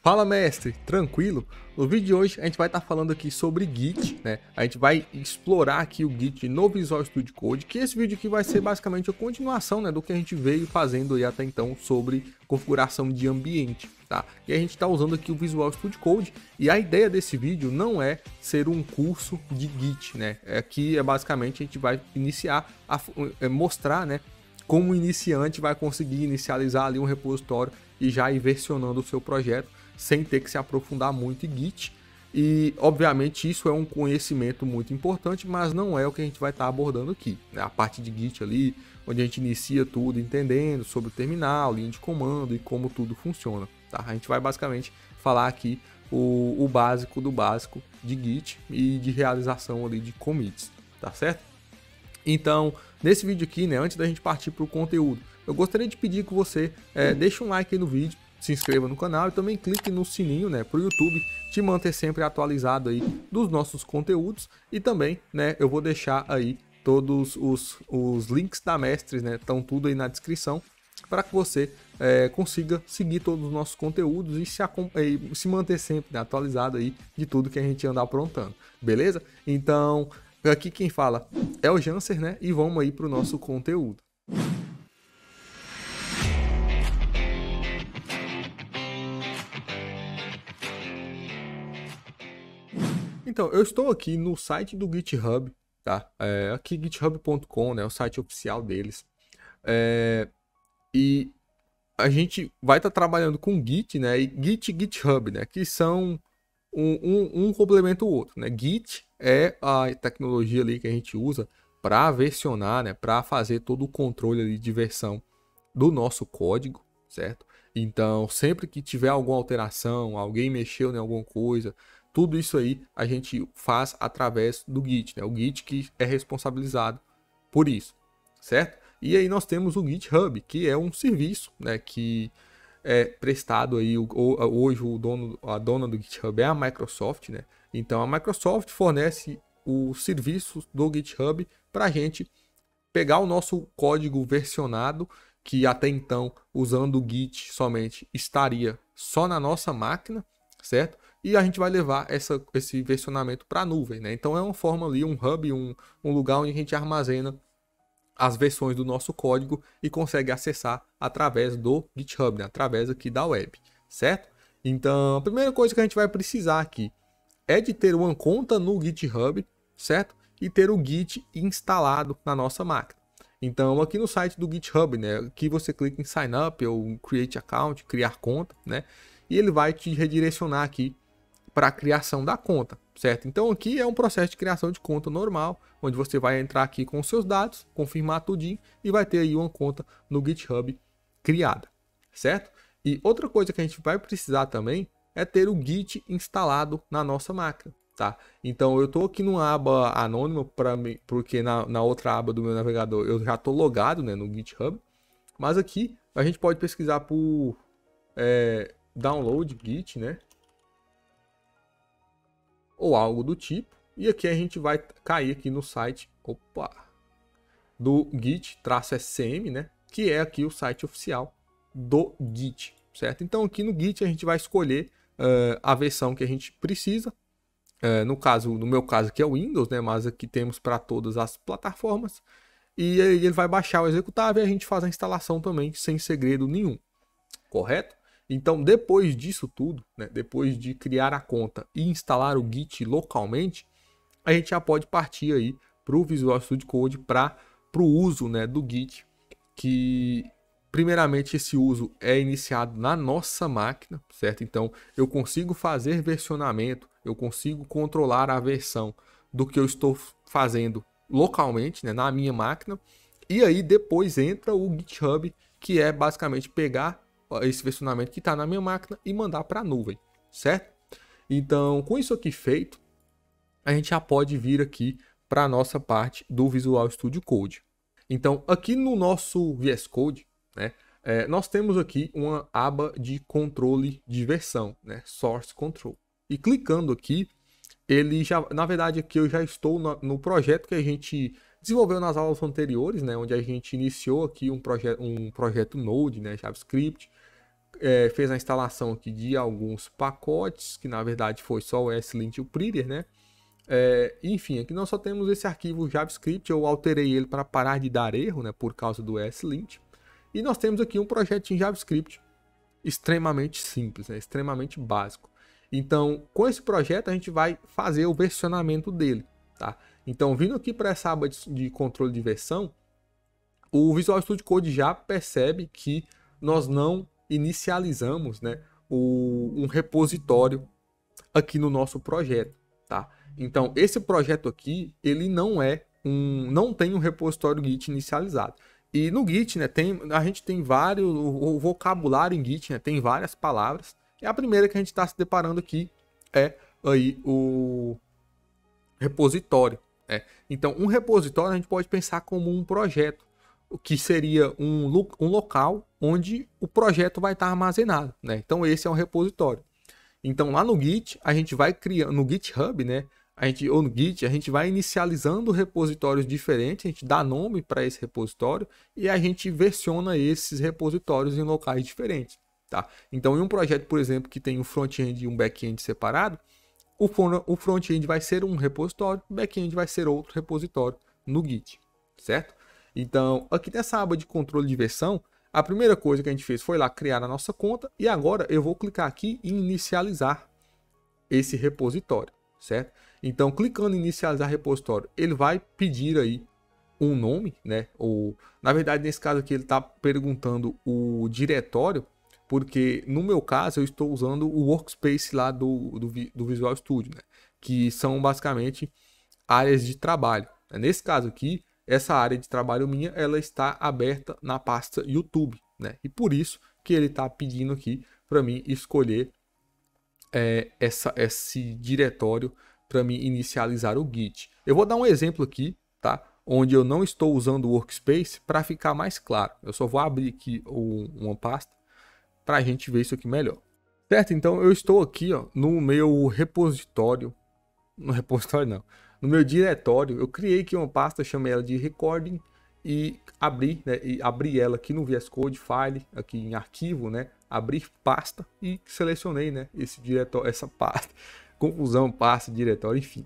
Fala, mestre, tranquilo? No vídeo de hoje a gente vai estar falando aqui sobre Git, né? A gente vai explorar aqui o Git no Visual Studio Code, que esse vídeo aqui vai ser basicamente a continuação, né, do que a gente veio fazendo aí até então sobre configuração de ambiente, tá? E a gente está usando aqui o Visual Studio Code e a ideia desse vídeo não é ser um curso de Git, né? Aqui é basicamente a gente vai iniciar mostrar, né, como o iniciante vai conseguir inicializar ali um repositório e já ir versionando o seu projeto sem ter que se aprofundar muito em Git. E, obviamente, isso é um conhecimento muito importante, mas não é o que a gente vai estar abordando aqui, né? A parte de Git ali, onde a gente inicia tudo entendendo sobre o terminal, linha de comando e como tudo funciona, tá? A gente vai basicamente falar aqui o básico do básico de Git e de realização ali de commits, tá certo? Então, nesse vídeo aqui, né, antes da gente partir para o conteúdo, eu gostaria de pedir que você deixe um like aí no vídeo, se inscreva no canal e também clique no sininho, né, para o YouTube te manter sempre atualizado aí dos nossos conteúdos. E também, né, eu vou deixar aí todos os links da Mestres, né, estão tudo aí na descrição, para que você consiga seguir todos os nossos conteúdos e se manter sempre, né, atualizado aí de tudo que a gente anda aprontando, beleza? Então, aqui quem fala é o Janser, né, e vamos aí para o nosso conteúdo. Então, eu estou aqui no site do GitHub, tá? Aqui github.com, né? O site oficial deles. E a gente vai estar trabalhando com Git, né? E Git e GitHub, né? Que são um complementa o outro, né? Git é a tecnologia ali que a gente usa para versionar, né? Para fazer todo o controle ali de versão do nosso código, certo? Então, sempre que tiver alguma alteração, alguém mexeu em alguma coisa, tudo isso aí a gente faz através do Git, né? O Git que é responsabilizado por isso, certo? E aí nós temos o GitHub, que é um serviço, né, que é prestado aí, hoje a dona do GitHub é a Microsoft, né? Então a Microsoft fornece os serviços do GitHub para a gente pegar o nosso código versionado, que até então, usando o Git somente, estaria só na nossa máquina, certo? E a gente vai levar esse versionamento para a nuvem, né? Então é uma forma ali, um hub, um lugar onde a gente armazena as versões do nosso código e consegue acessar através do GitHub, né? Através aqui da web, certo? Então, a primeira coisa que a gente vai precisar aqui é de ter uma conta no GitHub, certo? E ter o Git instalado na nossa máquina. Então, aqui no site do GitHub, né? Aqui você clica em Sign Up ou Create Account, criar conta, né? E ele vai te redirecionar aqui para a criação da conta, certo? Então aqui é um processo de criação de conta normal, onde você vai entrar aqui com os seus dados, confirmar tudinho e vai ter aí uma conta no GitHub criada, certo? E outra coisa que a gente vai precisar também é ter o Git instalado na nossa máquina, tá? Então eu estou aqui numa aba anônima porque na outra aba do meu navegador eu já estou logado, né, no GitHub, mas aqui a gente pode pesquisar por download Git, né? Ou algo do tipo. E aqui a gente vai cair aqui no site, do Git-SCM, né? Que é aqui o site oficial do Git, certo? Então aqui no Git a gente vai escolher a versão que a gente precisa. No meu caso aqui é o Windows, né? Mas aqui temos para todas as plataformas. E aí ele vai baixar o executável e a gente faz a instalação também sem segredo nenhum, correto? Então, depois disso tudo, né, depois de criar a conta e instalar o Git localmente, a gente já pode partir aí para o Visual Studio Code para o uso, né, do Git, que primeiramente esse uso é iniciado na nossa máquina, certo? Então, eu consigo fazer versionamento, eu consigo controlar a versão do que eu estou fazendo localmente, né, na minha máquina, e aí depois entra o GitHub, que é basicamente pegar esse versionamento que está na minha máquina e mandar para a nuvem, certo? Então, com isso aqui feito, a gente já pode vir aqui para a nossa parte do Visual Studio Code. Então, aqui no nosso VS Code, né, nós temos aqui uma aba de controle de versão, né, Source Control. E clicando aqui, ele já, na verdade, aqui eu já estou no projeto que a gente desenvolveu nas aulas anteriores, né, onde a gente iniciou aqui um projeto Node, né, JavaScript, fez a instalação aqui de alguns pacotes, que na verdade foi só o ESLint e o Prettier, né? Enfim, aqui nós só temos esse arquivo JavaScript, eu alterei ele para parar de dar erro, né, por causa do ESLint. E nós temos aqui um projetinho JavaScript extremamente simples, né, extremamente básico. Então, com esse projeto a gente vai fazer o versionamento dele, tá? Então, vindo aqui para essa aba de controle de versão, o Visual Studio Code já percebe que nós não inicializamos, né, um repositório aqui no nosso projeto, tá? Então, esse projeto aqui, ele não tem um repositório Git inicializado. E no Git, né, a gente tem o vocabulário em Git, né, tem várias palavras. E a primeira que a gente está se deparando aqui é aí o repositório. Então, um repositório a gente pode pensar como um projeto, o que seria um local onde o projeto vai estar armazenado, né? Então, esse é um repositório. Então, lá no Git, a gente vai criando, no GitHub, né? Ou no Git, a gente vai inicializando repositórios diferentes, a gente dá nome para esse repositório e a gente versiona esses repositórios em locais diferentes, tá? Então, em um projeto, por exemplo, que tem um front-end e um back-end separado, o front-end vai ser um repositório, o back-end vai ser outro repositório no Git, certo? Então, aqui nessa aba de controle de versão, a primeira coisa que a gente fez foi lá criar a nossa conta e agora eu vou clicar aqui em inicializar esse repositório, certo? Então, clicando em inicializar repositório, ele vai pedir aí um nome, né? Na verdade, nesse caso aqui, ele está perguntando o diretório, porque no meu caso eu estou usando o workspace lá do Visual Studio, né? Que são basicamente áreas de trabalho. Nesse caso aqui, essa área de trabalho minha, ela está aberta na pasta YouTube, né? E por isso que ele está pedindo aqui para mim escolher esse diretório para mim inicializar o Git. Eu vou dar um exemplo aqui, tá? Onde eu não estou usando o workspace para ficar mais claro. Eu só vou abrir aqui uma pasta para a gente ver isso aqui melhor. Certo? Então eu estou aqui, ó, no meu repositório. No repositório não. No meu diretório, eu criei aqui uma pasta, chamei ela de recording e abri, né, abri ela aqui no VS Code File, aqui em arquivo, né, abri pasta e selecionei, né, esse diretório, essa pasta, confusão, pasta, diretório, enfim,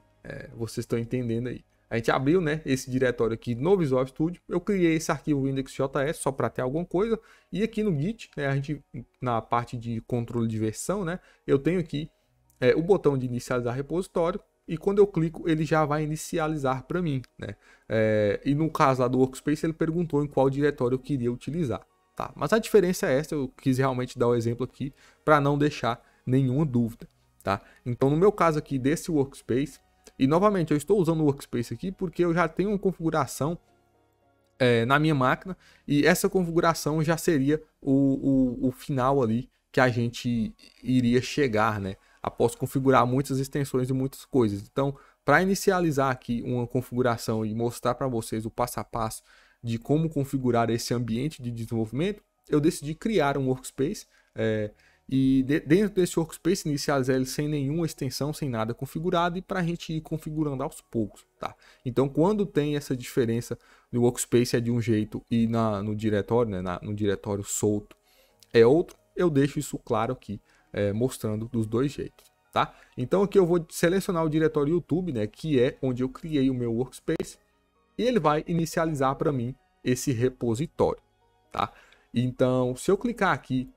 vocês estão entendendo aí. A gente abriu, né, esse diretório aqui no Visual Studio, eu criei esse arquivo index.js só para ter alguma coisa, e aqui no Git, né, a gente, na parte de controle de versão, né, eu tenho aqui o botão de inicializar repositório, e quando eu clico, ele já vai inicializar para mim, né? E no caso lá do Workspace, ele perguntou em qual diretório eu queria utilizar, tá? Mas a diferença é essa, eu quis realmente dar o exemplo aqui para não deixar nenhuma dúvida, tá? Então, no meu caso aqui desse Workspace, e novamente eu estou usando o Workspace aqui porque eu já tenho uma configuração na minha máquina e essa configuração já seria o final ali que a gente iria chegar, né? Após configurar muitas extensões e muitas coisas. Então, para inicializar aqui uma configuração e mostrar para vocês o passo a passo de como configurar esse ambiente de desenvolvimento, eu decidi criar um workspace e dentro desse workspace inicializar ele sem nenhuma extensão, sem nada configurado e para a gente ir configurando aos poucos, tá? Então, quando tem essa diferença no workspace é de um jeito e no diretório, né, no diretório solto é outro, eu deixo isso claro aqui. Mostrando dos dois jeitos, tá? Então aqui eu vou selecionar o diretório YouTube, né, que é onde eu criei o meu workspace, e ele vai inicializar para mim esse repositório, tá? Então, se eu clicar aqui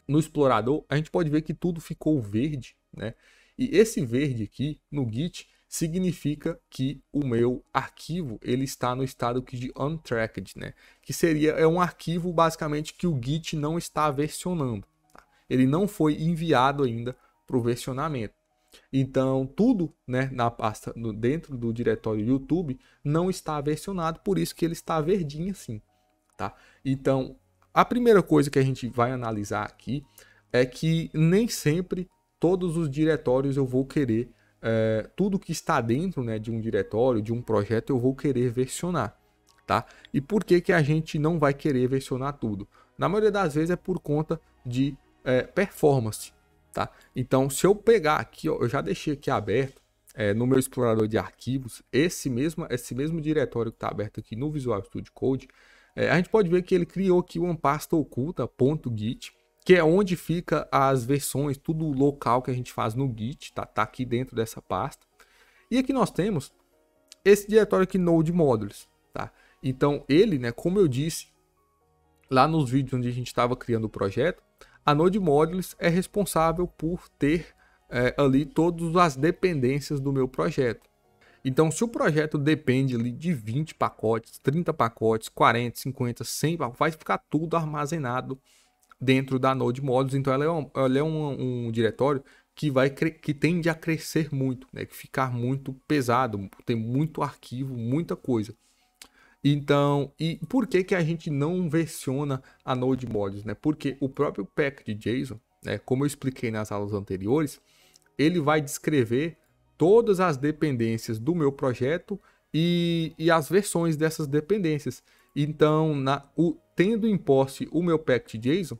no explorador, a gente pode ver que tudo ficou verde, né? E esse verde aqui no Git significa que o meu arquivo ele está no estado aqui de untracked, né? Que seria um arquivo basicamente que o Git não está versionando. Ele não foi enviado ainda para o versionamento. Então, tudo, né, na pasta dentro do diretório YouTube não está versionado, por isso que ele está verdinho assim, tá? Então, a primeira coisa que a gente vai analisar aqui é que nem sempre todos os diretórios eu vou querer, tudo que está dentro, né, de um diretório, de um projeto, eu vou querer versionar, tá? E por que que a gente não vai querer versionar tudo? Na maioria das vezes é por conta de performance, tá? Então, se eu pegar aqui, ó, eu já deixei aqui aberto no meu explorador de arquivos, esse mesmo diretório que está aberto aqui no Visual Studio Code, a gente pode ver que ele criou aqui uma pasta oculta, .git, que é onde fica as versões, tudo local que a gente faz no Git, tá aqui dentro dessa pasta. E aqui nós temos esse diretório aqui, Node Modules, tá? Então ele, né, como eu disse lá nos vídeos onde a gente estava criando o projeto, a Node Modules é responsável por ter ali todas as dependências do meu projeto. Então, se o projeto depende ali de 20 pacotes, 30 pacotes, 40, 50, 100 pacotes, vai ficar tudo armazenado dentro da Node Modules. Então, ela é um diretório que tende a crescer muito, né? Que ficar muito pesado, tem muito arquivo, muita coisa. Então, e por que a gente não versiona a Node Modules, né? Porque o próprio package.json, né, como eu expliquei nas aulas anteriores, ele vai descrever todas as dependências do meu projeto e as versões dessas dependências. Então, tendo em posse o meu package.json,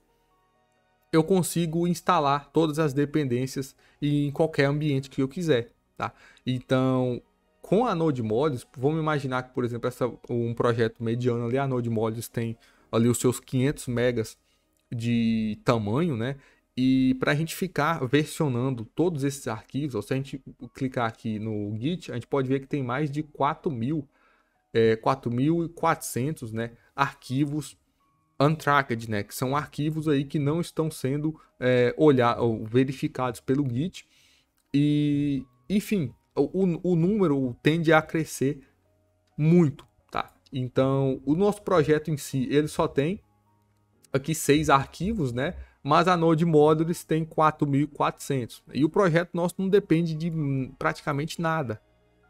eu consigo instalar todas as dependências em qualquer ambiente que eu quiser, tá? Então, com a Node Modules, vamos imaginar que, por exemplo, um projeto mediano ali, a Node Modules tem ali os seus 500 megas de tamanho, né? E para a gente ficar versionando todos esses arquivos, ou se a gente clicar aqui no Git, a gente pode ver que tem mais de 4.400, né, arquivos untracked, né, que são arquivos aí que não estão sendo ou verificados pelo Git. E, enfim, o número tende a crescer muito, tá? Então, o nosso projeto em si, ele só tem aqui 6 arquivos, né? Mas a Node Modules tem 4.400. E o projeto nosso não depende de praticamente nada,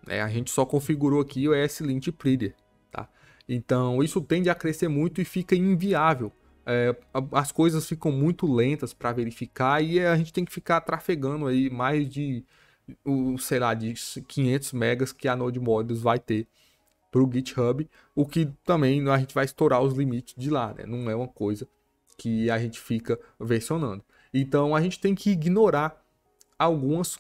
né? A gente só configurou aqui o ESLint Prettier, tá? Então, isso tende a crescer muito e fica inviável. As coisas ficam muito lentas para verificar e a gente tem que ficar trafegando aí mais de, sei lá, de 500 megas que a Node Modules vai ter para o GitHub, o que também a gente vai estourar os limites de lá, né? Não é uma coisa que a gente fica versionando. Então a gente tem que ignorar alguns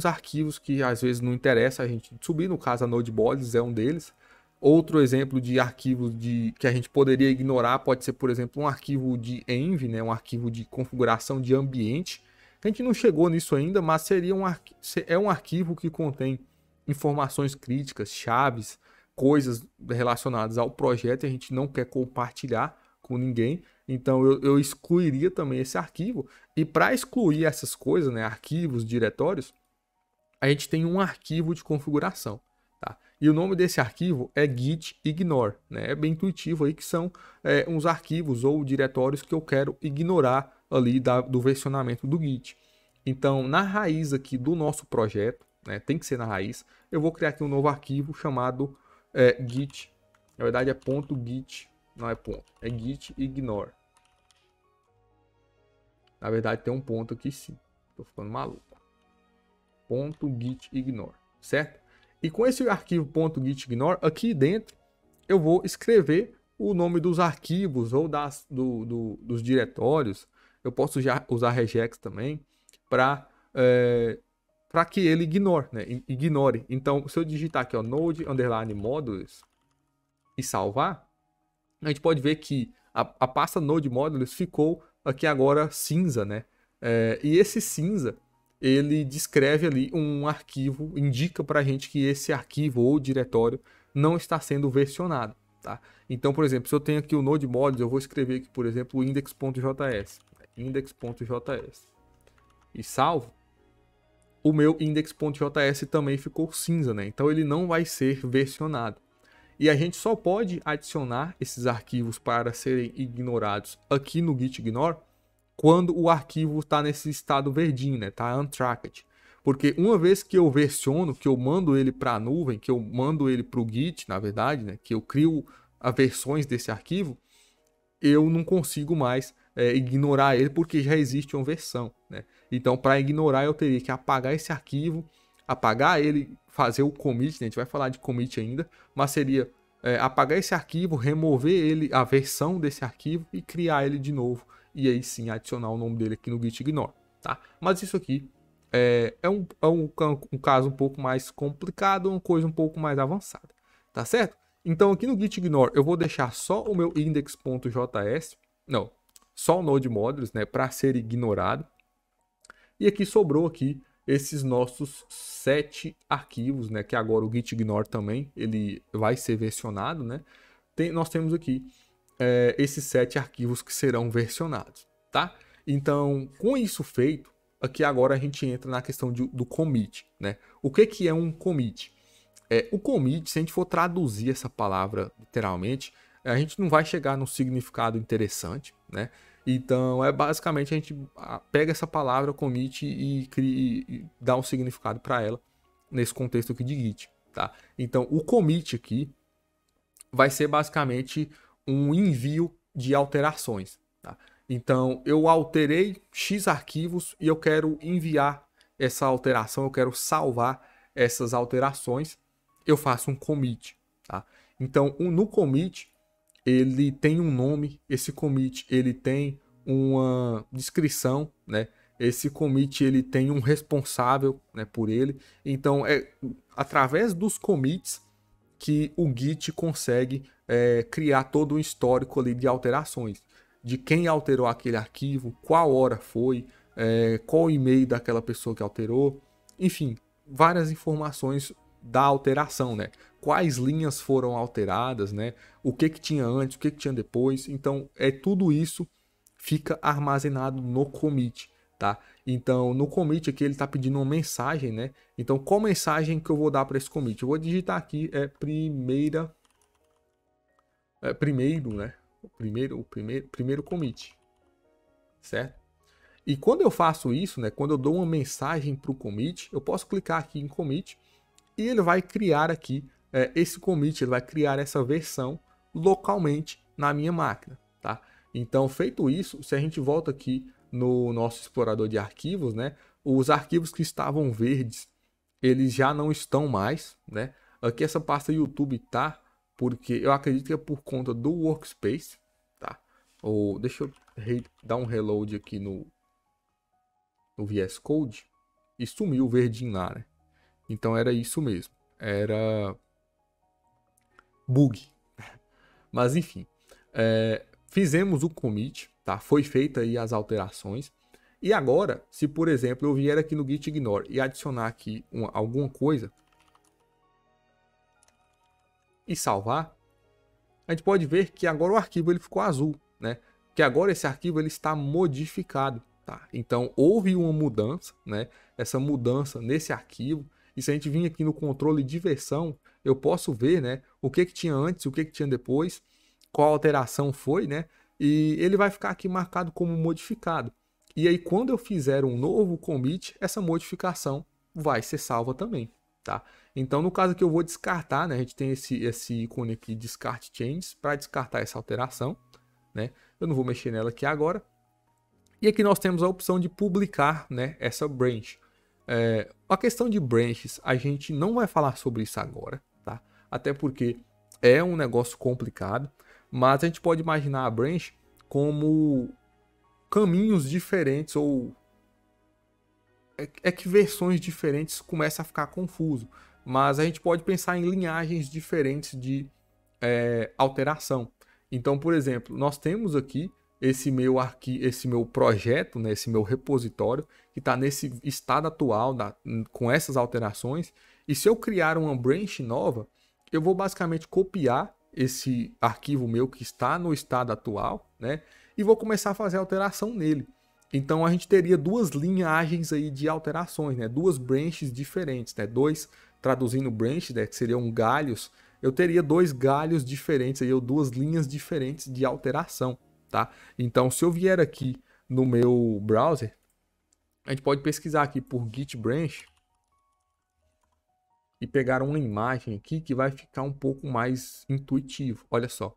arquivos que às vezes não interessa a gente subir, no caso a Node Modules é um deles. Outro exemplo de arquivos que a gente poderia ignorar pode ser, por exemplo, um arquivo de env, né? Um arquivo de configuração de ambiente. A gente não chegou nisso ainda, mas seria um arquivo que contém informações críticas, chaves, coisas relacionadas ao projeto e a gente não quer compartilhar com ninguém. Então eu excluiria também esse arquivo. E para excluir essas coisas, né, arquivos, diretórios, a gente tem um arquivo de configuração. Tá? E o nome desse arquivo é git ignore. Né? É bem intuitivo aí que são uns arquivos ou diretórios que eu quero ignorar ali do versionamento do Git. Então, na raiz aqui do nosso projeto, né, tem que ser na raiz, eu vou criar aqui um novo arquivo chamado git. Na verdade é .git, não é ponto, é git ignore. Na verdade tem um ponto aqui sim, tô ficando maluco. .git ignore, certo? E com esse arquivo .git ignore, aqui dentro eu vou escrever o nome dos arquivos ou dos diretórios. Eu posso já usar regex também para que ele ignore. Então, se eu digitar aqui, ó, node underline modules e salvar, a gente pode ver que a pasta Node Modules ficou aqui agora cinza, né? E esse cinza, ele descreve ali um arquivo, indica para a gente que esse arquivo ou diretório não está sendo versionado, tá? Então, por exemplo, se eu tenho aqui o Node Modules, eu vou escrever aqui, por exemplo, o index.js, e salvo. O meu index.js também ficou cinza, né? Então ele não vai ser versionado. E a gente só pode adicionar esses arquivos para serem ignorados aqui no git ignore quando o arquivo está nesse estado verdinho, né? Tá untracked. Porque uma vez que eu versiono, que eu mando ele para a nuvem, que eu mando ele para o Git, na verdade, né? Que eu crio as versões desse arquivo, eu não consigo mais ignorar ele porque já existe uma versão, né? Então, para ignorar, eu teria que apagar esse arquivo, apagar ele, fazer o commit, né? A gente vai falar de commit ainda, mas seria apagar esse arquivo, remover ele, a versão desse arquivo e criar ele de novo. E aí sim adicionar o nome dele aqui no git ignore, tá? Mas isso aqui é um caso um pouco mais complicado, uma coisa um pouco mais avançada, tá certo? Então aqui no git ignore eu vou deixar só o meu index.js, não, só o Node Modules, né, para ser ignorado. E aqui sobrou aqui esses nossos 7 arquivos, né, que agora o git ignore também ele vai ser versionado, né? Nós temos aqui esses 7 arquivos que serão versionados, tá? Então, com isso feito, aqui agora a gente entra na questão do commit, né? O que é um commit? O commit, se a gente for traduzir essa palavra literalmente, a gente não vai chegar num significado interessante, né? Então, basicamente a gente pega essa palavra commit e dá um significado para ela nesse contexto aqui de Git, tá? Então, o commit aqui vai ser basicamente um envio de alterações, tá? Então, eu alterei X arquivos e eu quero enviar essa alteração, eu quero salvar essas alterações, eu faço um commit, tá? Então, no commit, ele tem um nome, esse commit ele tem uma descrição, né? Esse commit ele tem um responsável, né, por ele. Então, é através dos commits que o Git consegue criar todo um histórico ali de alterações, de quem alterou aquele arquivo, qual hora foi, qual o e-mail daquela pessoa que alterou, enfim, várias informações da alteração, né? Quais linhas foram alteradas, né? O que tinha antes, o que tinha depois. Então, tudo isso fica armazenado no commit, tá? Então, no commit aqui ele está pedindo uma mensagem, né? Então, qual mensagem que eu vou dar para esse commit? Eu vou digitar aqui primeiro, né? Primeiro commit, certo? E quando eu faço isso, né? Quando eu dou uma mensagem para o commit, eu posso clicar aqui em commit e ele vai criar aqui esse commit, ele vai criar essa versão localmente na minha máquina, tá? Então, feito isso, se a gente volta aqui no nosso explorador de arquivos, né? Os arquivos que estavam verdes, eles já não estão mais, né? Aqui essa pasta YouTube tá, porque eu acredito que é por conta do workspace, tá? Ou deixa eu dar um reload aqui no VS Code e sumiu o verdinho lá, né? Então era isso mesmo, era bug. Mas enfim, fizemos o commit, tá? Foi feita aí as alterações. E agora, se por exemplo eu vier aqui no git ignore e adicionar aqui alguma coisa e salvar, a gente pode ver que agora o arquivo ele ficou azul, né? Que agora esse arquivo ele está modificado, tá? Então houve uma mudança, né? Essa mudança nesse arquivo. E se a gente vir aqui no controle de versão, eu posso ver, né, o que tinha antes, o que tinha depois, qual alteração foi, né? E ele vai ficar aqui marcado como modificado. E aí quando eu fizer um novo commit, essa modificação vai ser salva também, tá? Então no caso que eu vou descartar, né, a gente tem esse ícone aqui, Discard Changes, para descartar essa alteração, né? Eu não vou mexer nela aqui agora. E aqui nós temos a opção de publicar, né, essa branch. A questão de branches, a gente não vai falar sobre isso agora, tá? Até porque é um negócio complicado, mas a gente pode imaginar a branch como caminhos diferentes ou que versões diferentes começam a ficar confuso, mas a gente pode pensar em linhagens diferentes de alteração. Então, por exemplo, nós temos aqui esse meu projeto, né, esse meu repositório, que está nesse estado atual, com essas alterações. E se eu criar uma branch nova, eu vou basicamente copiar esse arquivo meu que está no estado atual, né, e vou começar a fazer alteração nele. Então a gente teria duas linhagens aí de alterações, né, duas branches diferentes, né, traduzindo branch, né, que seriam galhos, eu teria dois galhos diferentes aí, ou duas linhas diferentes de alteração. Tá? Então, se eu vier aqui no meu browser, a gente pode pesquisar aqui por Git Branch e pegar uma imagem aqui que vai ficar um pouco mais intuitivo. Olha só,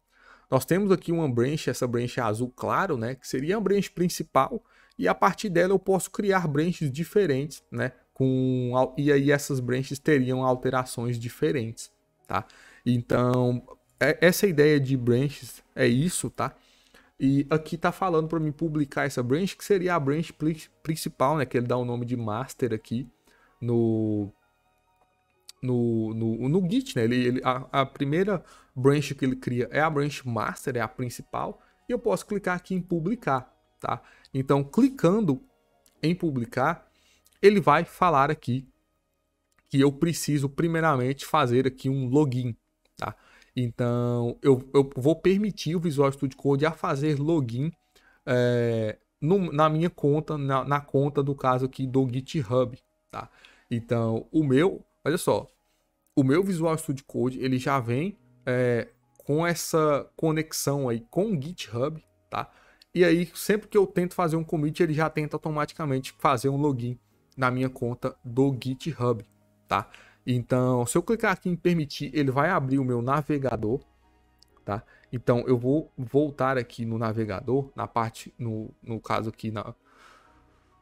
nós temos aqui uma branch, essa branch é azul claro, né? Que seria a branch principal e a partir dela eu posso criar branches diferentes, né? E aí essas branches teriam alterações diferentes, tá? Então, essa ideia de branches é isso, tá? E aqui tá falando para mim publicar essa branch, que seria a branch principal, né? Que ele dá o nome de master aqui no Git, né? A primeira branch que ele cria é a branch master, é a principal. E eu posso clicar aqui em publicar, tá? Então, clicando em publicar, ele vai falar aqui que eu preciso primeiramente fazer aqui um login, tá? Então, eu vou permitir o Visual Studio Code a fazer login na minha conta, na conta do caso aqui do GitHub, tá? Então, olha só, o meu Visual Studio Code, ele já vem com essa conexão aí com o GitHub, tá? E aí, sempre que eu tento fazer um commit, ele já tenta automaticamente fazer um login na minha conta do GitHub, tá? Então, se eu clicar aqui em permitir, ele vai abrir o meu navegador, tá? Então, eu vou voltar aqui no navegador, na parte, no caso aqui,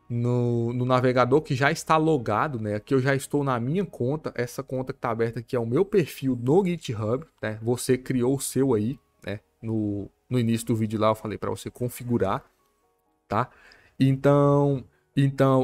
no navegador que já está logado, né? Aqui eu já estou na minha conta, essa conta que está aberta aqui é o meu perfil no GitHub, né? Você criou o seu aí, né? No início do vídeo lá eu falei para você configurar, tá? Então,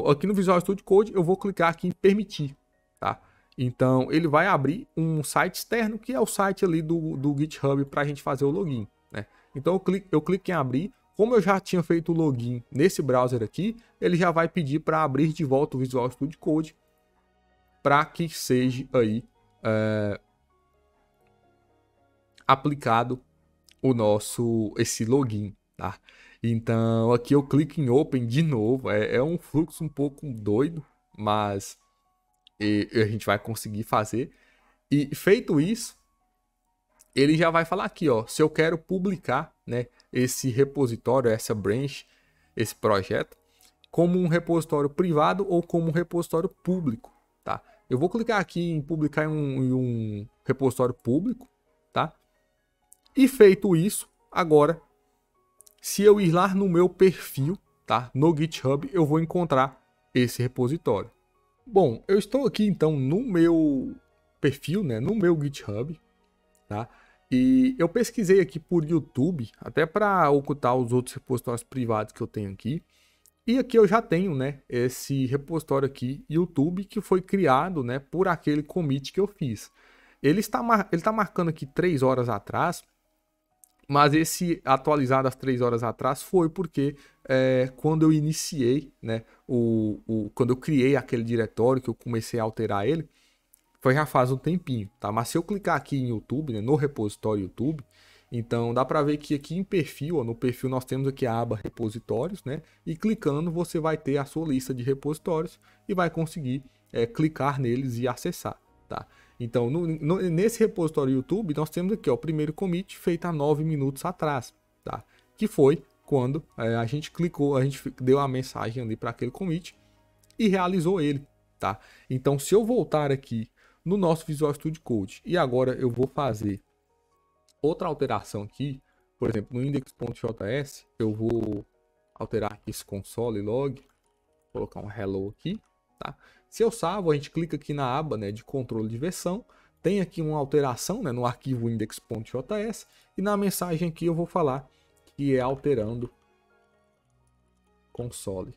aqui no Visual Studio Code eu vou clicar aqui em permitir, tá? Então, ele vai abrir um site externo, que é o site ali do GitHub para a gente fazer o login, né? Então, eu clico em abrir. Como eu já tinha feito o login nesse browser aqui, ele já vai pedir para abrir de volta o Visual Studio Code para que seja aí aplicado esse login, tá? Então, aqui eu clico em Open de novo. É um fluxo um pouco doido, mas a gente vai conseguir fazer. E feito isso, ele já vai falar aqui, ó, se eu quero publicar, né, esse repositório, essa branch, esse projeto, como um repositório privado ou como um repositório público, tá? Eu vou clicar aqui em publicar em um repositório público, tá? E feito isso, agora, se eu ir lá no meu perfil, tá, no GitHub, eu vou encontrar esse repositório. Bom, eu estou aqui então no meu perfil, né, no meu GitHub, tá? E eu pesquisei aqui por YouTube, até para ocultar os outros repositórios privados que eu tenho aqui. E aqui eu já tenho, né, esse repositório aqui, YouTube, que foi criado, né, por aquele commit que eu fiz. Ele está marcando aqui 3 horas atrás, mas esse atualizado às 3 horas atrás foi porque quando eu iniciei, né, quando eu criei aquele diretório, que eu comecei a alterar ele, foi já faz um tempinho, tá? Mas se eu clicar aqui em YouTube, né, no repositório YouTube, então dá para ver que aqui em perfil, ó, no perfil nós temos aqui a aba repositórios, né? E clicando você vai ter a sua lista de repositórios e vai conseguir clicar neles e acessar, tá? Então nesse repositório YouTube nós temos aqui, ó, o primeiro commit feito há 9 minutos atrás, tá? Que foi quando a gente clicou, a gente deu a mensagem ali para aquele commit e realizou ele, tá? Então se eu voltar aqui no nosso Visual Studio Code e agora eu vou fazer outra alteração aqui, por exemplo, no index.js, eu vou alterar aqui esse console log, colocar um hello aqui, tá? Se eu salvo, a gente clica aqui na aba, né, de controle de versão, tem aqui uma alteração, né, no arquivo index.js e na mensagem aqui eu vou falar que é alterando console.log,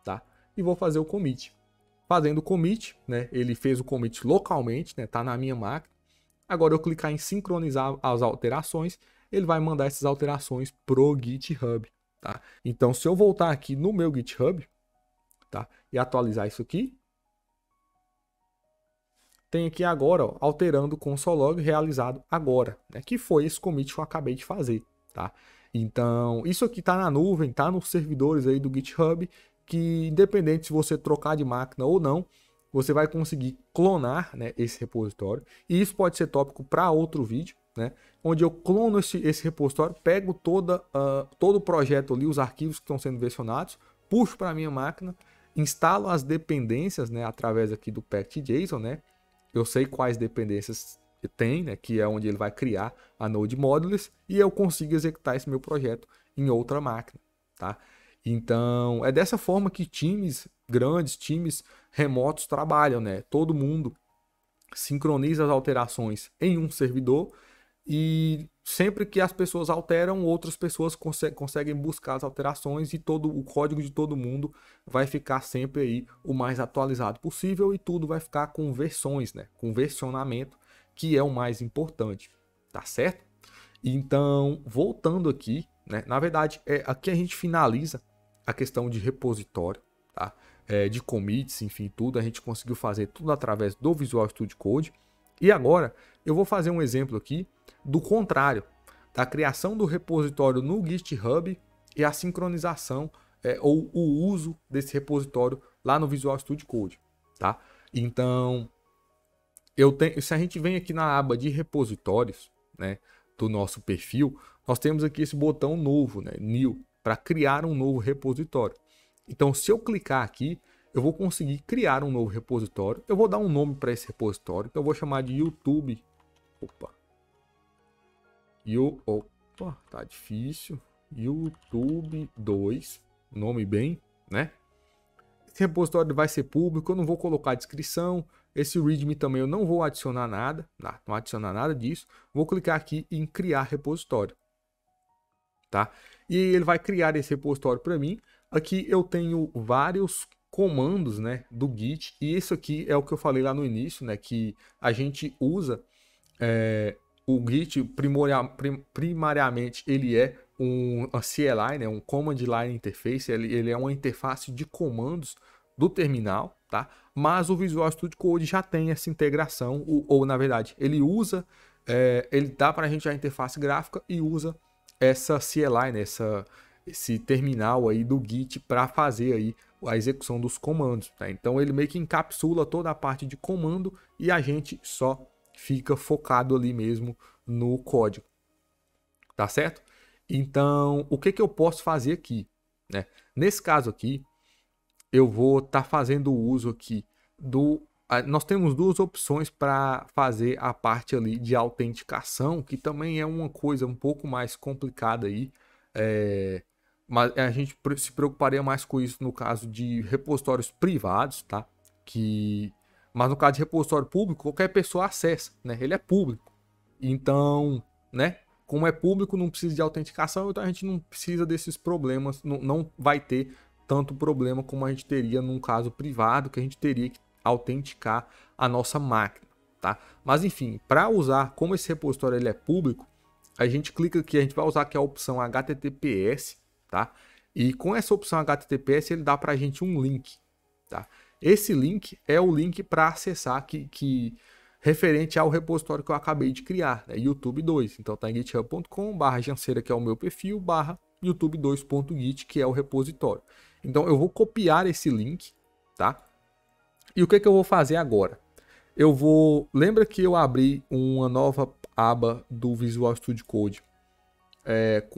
tá? E vou fazer o commit. Fazendo o commit, né, ele fez o commit localmente, né, tá na minha máquina. Agora eu clicar em sincronizar as alterações, ele vai mandar essas alterações pro GitHub, tá? Então, se eu voltar aqui no meu GitHub, tá, e atualizar isso aqui, tem aqui agora, ó, alterando o console log realizado agora, né, que foi esse commit que eu acabei de fazer, tá? Então, isso aqui tá na nuvem, tá nos servidores aí do GitHub, que independente se você trocar de máquina ou não, você vai conseguir clonar, né, esse repositório. E isso pode ser tópico para outro vídeo, né, onde eu clono esse repositório, pego todo o projeto ali, os arquivos que estão sendo versionados, puxo para a minha máquina, instalo as dependências, né, através aqui do packed.json, né. Eu sei quais dependências tem, né, que é onde ele vai criar a Node Modules, e eu consigo executar esse meu projeto em outra máquina, tá? Então, é dessa forma que times grandes, times remotos trabalham, né? Todo mundo sincroniza as alterações em um servidor e sempre que as pessoas alteram, outras pessoas conseguem buscar as alterações e todo o código de todo mundo vai ficar sempre aí o mais atualizado possível e tudo vai ficar com versões, né? Com versionamento, que é o mais importante, tá certo? Então, voltando aqui, né? Na verdade, aqui a gente finaliza a questão de repositório, tá? De commits, enfim, tudo. A gente conseguiu fazer tudo através do Visual Studio Code. E agora eu vou fazer um exemplo aqui do contrário, da criação do repositório no GitHub e a sincronização ou o uso desse repositório lá no Visual Studio Code, tá? Então, se a gente vem aqui na aba de repositórios, né, do nosso perfil, nós temos aqui esse botão novo, né, New, para criar um novo repositório. Então, se eu clicar aqui, eu vou conseguir criar um novo repositório. Eu vou dar um nome para esse repositório, que eu vou chamar de YouTube. Tá difícil. YouTube 2, nome bem, né? Esse repositório vai ser público, eu não vou colocar descrição. Esse README também eu não vou adicionar nada, não adicionar nada disso. Vou clicar aqui em criar repositório, tá? E ele vai criar esse repositório para mim. Aqui eu tenho vários comandos, né, do Git, e isso aqui é o que eu falei lá no início, né, que a gente usa o Git primariamente ele é um CLI, né, um Command Line Interface, ele é uma interface de comandos do terminal, tá? Mas o Visual Studio Code já tem essa integração, ou na verdade, ele usa, ele dá para a gente a interface gráfica e usa essa CLI, né, esse terminal aí do Git para fazer aí a execução dos comandos, tá? Então ele meio que encapsula toda a parte de comando e a gente só fica focado ali mesmo no código, tá certo? Então, o que eu posso fazer aqui, né? Nesse caso aqui, eu vou estar fazendo uso aqui nós temos duas opções para fazer a parte ali de autenticação, que também é uma coisa um pouco mais complicada aí, mas a gente se preocuparia mais com isso no caso de repositórios privados, tá? Mas no caso de repositório público, qualquer pessoa acessa, né? Ele é público. Então, né? Como é público, não precisa de autenticação, então a gente não precisa desses problemas, não vai ter tanto problema como a gente teria num caso privado, que a gente teria que autenticar a nossa máquina, tá? Mas enfim, para usar, como esse repositório ele é público, a gente clica aqui, a gente vai usar aqui a opção HTTPS, tá? E com essa opção HTTPS ele dá para a gente um link, tá? Esse link é o link para acessar que referente ao repositório que eu acabei de criar, né? YouTube 2. Então tá em github.com/janceira, que é o meu perfil, /youtube2.git, que é o repositório. Então eu vou copiar esse link, tá? E o que eu vou fazer agora? Lembra que eu abri uma nova aba do Visual Studio Code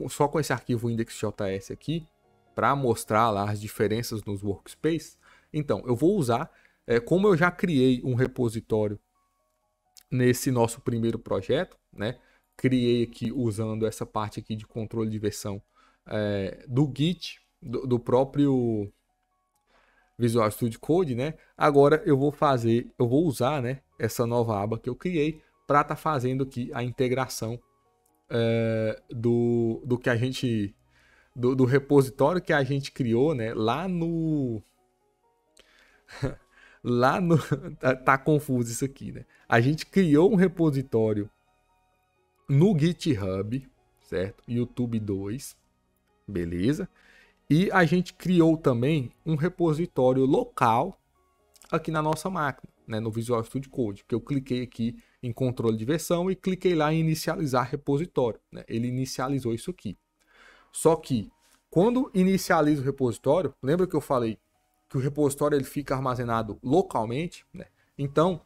só com esse arquivo index.js aqui, para mostrar lá as diferenças nos workspaces? Então, eu vou usar, como eu já criei um repositório nesse nosso primeiro projeto, né? Criei aqui usando essa parte aqui de controle de versão do Git, do próprio Visual Studio Code, né? Agora eu vou usar, né, essa nova aba que eu criei para estar fazendo aqui a integração do que a gente do repositório que a gente criou, né, lá no tá confuso isso aqui, né? A gente criou um repositório no GitHub, certo? YouTube 2, beleza? E a gente criou também um repositório local aqui na nossa máquina, né, no Visual Studio Code, que eu cliquei aqui em controle de versão e cliquei lá em inicializar repositório, né? Ele inicializou isso aqui. Só que quando inicializa o repositório, lembra que eu falei que o repositório ele fica armazenado localmente, né? Então,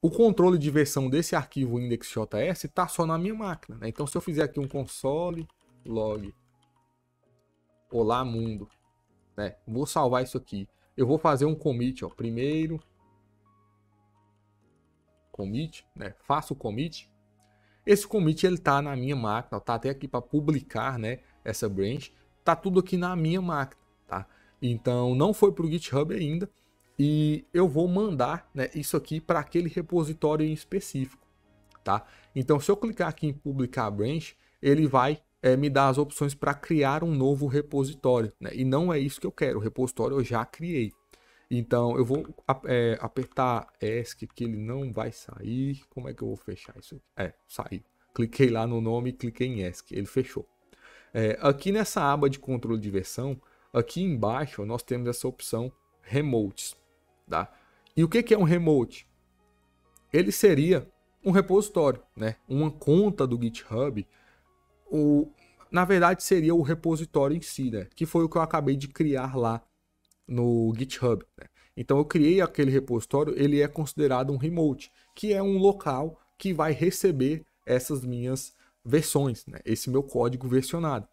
o controle de versão desse arquivo index.js está só na minha máquina, né? Então, se eu fizer aqui um console log olá mundo, né? Vou salvar isso aqui. Eu vou fazer um commit, ó. Primeiro commit, né? Faço o commit. Esse commit ele tá na minha máquina, ó, tá até aqui para publicar, né? Essa branch, tá tudo aqui na minha máquina, tá? Então não foi para o GitHub ainda e eu vou mandar, né, isso aqui para aquele repositório em específico, tá? Então se eu clicar aqui em publicar branch, ele vai me dar as opções para criar um novo repositório, né? E não é isso que eu quero, o repositório eu já criei. Então eu vou apertar ESC que ele não vai sair. Como é que eu vou fechar isso aqui? Saiu. Cliquei lá no nome e cliquei em ESC, ele fechou. Aqui nessa aba de controle de versão, aqui embaixo nós temos essa opção Remotes, tá? E o que é um remote? Ele seria um repositório, né? Uma conta do GitHub. Na verdade, seria o repositório em si, né? Que foi o que eu acabei de criar lá no GitHub, né? Então eu criei aquele repositório, ele é considerado um remote, que é um local que vai receber essas minhas versões, né? Esse meu código versionado.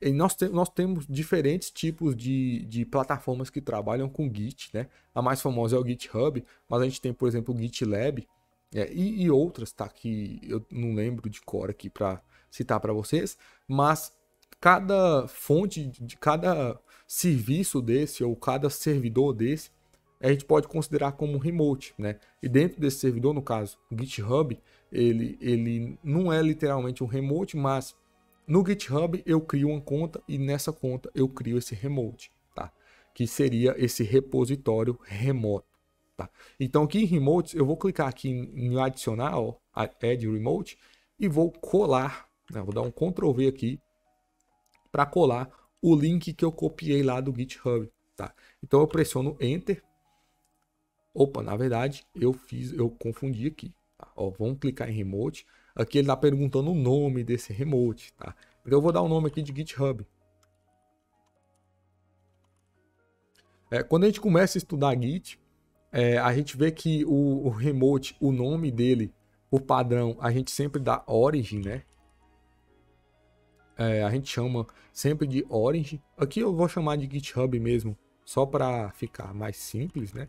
E nós temos diferentes tipos de plataformas que trabalham com Git, né? A mais famosa é o GitHub, mas a gente tem, por exemplo, o GitLab, e outras, tá? Que eu não lembro de cor aqui para citar para vocês, mas cada fonte de cada serviço desse ou cada servidor desse, a gente pode considerar como um remote, né? E dentro desse servidor, no caso, o GitHub, ele não é literalmente um remote, mas no GitHub eu crio uma conta e nessa conta eu crio esse remote, tá? Que seria esse repositório remoto, tá? Então aqui em remotes eu vou clicar aqui em adicionar, ó, add remote, e vou colar, né? Vou dar um Ctrl V aqui para colar o link que eu copiei lá do GitHub, tá? Então eu pressiono Enter. Opa, na verdade eu confundi aqui, tá? Ó, vamos clicar em remote. Aqui ele está perguntando o nome desse remote, tá? Então eu vou dar o nome aqui de GitHub. Quando a gente começa a estudar Git, a gente vê que o remote, o nome dele, o padrão, a gente sempre dá origin, né? A gente chama sempre de origin. Aqui eu vou chamar de GitHub mesmo, só para ficar mais simples, né?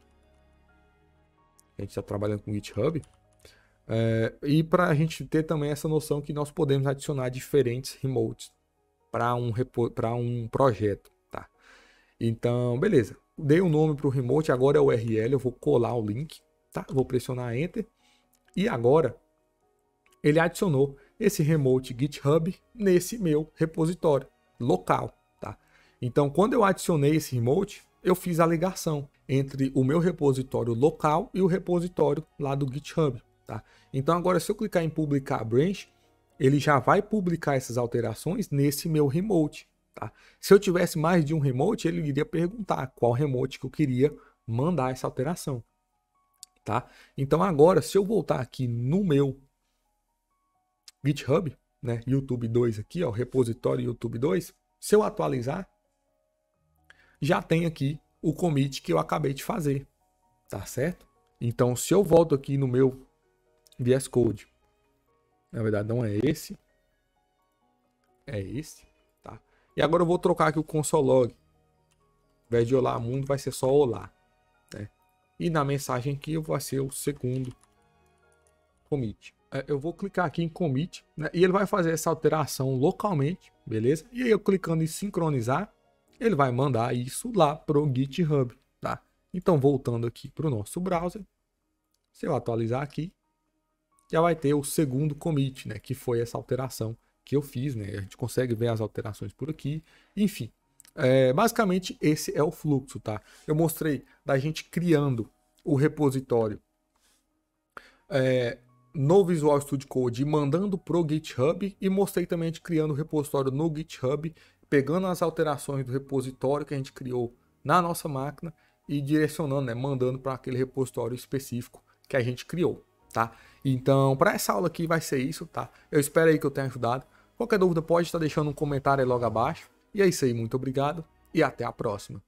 A gente está trabalhando com GitHub. E para a gente ter também essa noção que nós podemos adicionar diferentes remotes para um projeto, tá? Então, beleza. Dei o nome para o remote, agora é o URL, eu vou colar o link, tá? Vou pressionar Enter. E agora, ele adicionou esse remote GitHub nesse meu repositório local, tá? Então, quando eu adicionei esse remote, eu fiz a ligação entre o meu repositório local e o repositório lá do GitHub, tá? Então, agora, se eu clicar em publicar branch, ele já vai publicar essas alterações nesse meu remote, tá? Se eu tivesse mais de um remote, ele iria perguntar qual remote que eu queria mandar essa alteração, tá? Então, agora, se eu voltar aqui no meu GitHub, né, YouTube 2 aqui, ó, repositório YouTube 2, se eu atualizar, já tem aqui o commit que eu acabei de fazer, tá certo? Então, se eu volto aqui no meu VS Code, na verdade não é esse, é esse, tá? E agora eu vou trocar aqui o console log, ao invés de olá mundo vai ser só olá, né? E na mensagem aqui vai ser o segundo commit. Eu vou clicar aqui em commit, né, e ele vai fazer essa alteração localmente, beleza? E aí eu clicando em sincronizar, ele vai mandar isso lá pro GitHub, tá? Então voltando aqui para o nosso browser, se eu atualizar aqui, já vai ter o segundo commit, né, que foi essa alteração que eu fiz, né? A gente consegue ver as alterações por aqui, enfim. Basicamente esse é o fluxo, tá? Eu mostrei da gente criando o repositório no Visual Studio Code e mandando pro GitHub, e mostrei também a gente criando o repositório no GitHub, pegando as alterações do repositório que a gente criou na nossa máquina e direcionando, né, mandando para aquele repositório específico que a gente criou, tá? Então, para essa aula aqui vai ser isso, tá? Eu espero aí que eu tenha ajudado. Qualquer dúvida pode estar deixando um comentário aí logo abaixo. E é isso aí, muito obrigado e até a próxima.